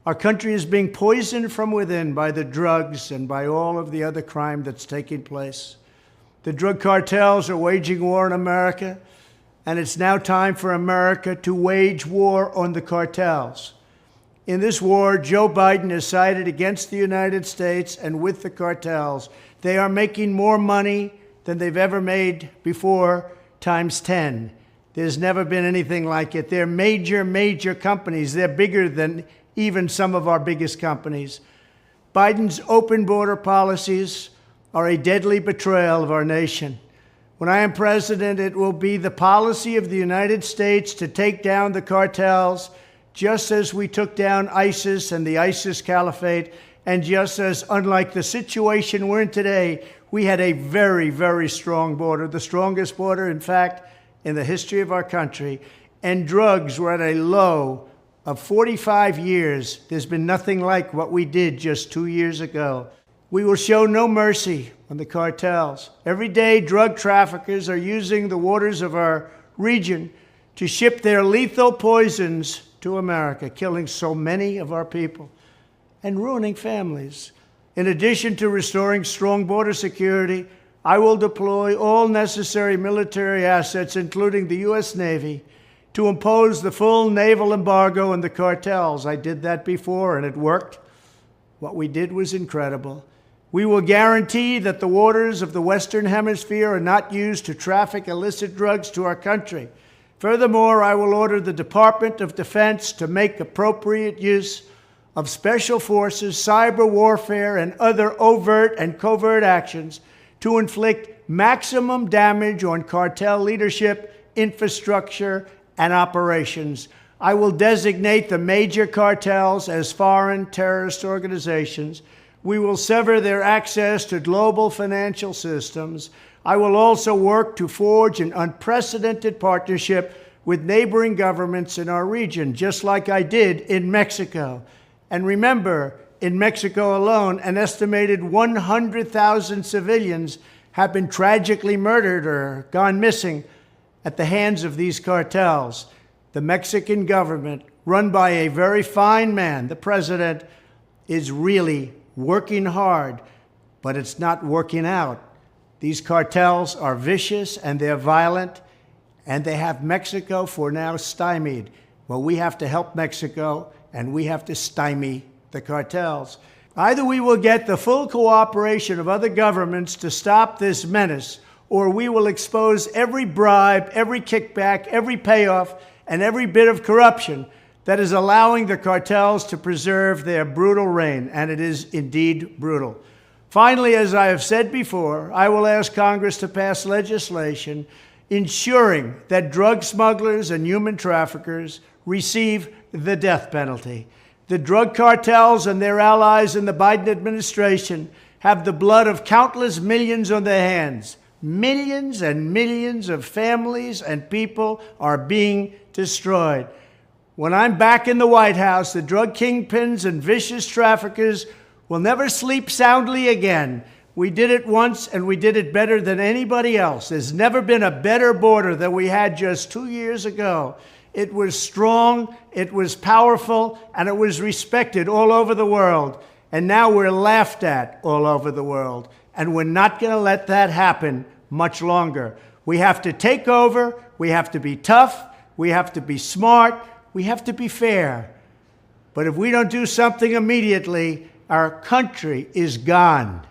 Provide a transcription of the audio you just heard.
Our country is being poisoned from within by the drugs and by all of the other crime that's taking place. The drug cartels are waging war in America, and it's now time for America to wage war on the cartels. In this war, Joe Biden has sided against the United States and with the cartels. They are making more money than they've ever made before, times 10. There's never been anything like it. They're major, major companies. They're bigger than even some of our biggest companies. Biden's open border policies are a deadly betrayal of our nation. When I am president, it will be the policy of the United States to take down the cartels, just as we took down ISIS and the ISIS caliphate, and just as, unlike the situation we're in today, we had a very, very strong border, the strongest border, in fact, in the history of our country, and drugs were at a low of 45 years. There's been nothing like what we did just 2 years ago. We will show no mercy on the cartels. Every day, drug traffickers are using the waters of our region to ship their lethal poisons to America, killing so many of our people and ruining families. In addition to restoring strong border security, I will deploy all necessary military assets, including the U.S. Navy, to impose the full naval embargo on the cartels. I did that before, and it worked. What we did was incredible. We will guarantee that the waters of the Western Hemisphere are not used to traffic illicit drugs to our country. Furthermore, I will order the Department of Defense to make appropriate use of special forces, cyber warfare, and other overt and covert actions to inflict maximum damage on cartel leadership, infrastructure, and operations. I will designate the major cartels as foreign terrorist organizations. We will sever their access to global financial systems. I will also work to forge an unprecedented partnership with neighboring governments in our region, just like I did in Mexico. And remember, in Mexico alone, an estimated 100,000 civilians have been tragically murdered or gone missing at the hands of these cartels. The Mexican government, run by a very fine man, the president, is really working hard, but it's not working out. These cartels are vicious and they're violent, and they have Mexico for now stymied. Well, we have to help Mexico, and we have to stymie the cartels. Either we will get the full cooperation of other governments to stop this menace, or we will expose every bribe, every kickback, every payoff, and every bit of corruption that is allowing the cartels to preserve their brutal reign, and it is indeed brutal. Finally, as I have said before, I will ask Congress to pass legislation ensuring that drug smugglers and human traffickers receive the death penalty. The drug cartels and their allies in the Biden administration have the blood of countless millions on their hands. Millions and millions of families and people are being destroyed. When I'm back in the White House, the drug kingpins and vicious traffickers will never sleep soundly again. We did it once, and we did it better than anybody else. There's never been a better border than we had just 2 years ago. It was strong, it was powerful, and it was respected all over the world. And now we're laughed at all over the world. And we're not going to let that happen much longer. We have to take over, we have to be tough, we have to be smart, we have to be fair. But if we don't do something immediately, our country is gone.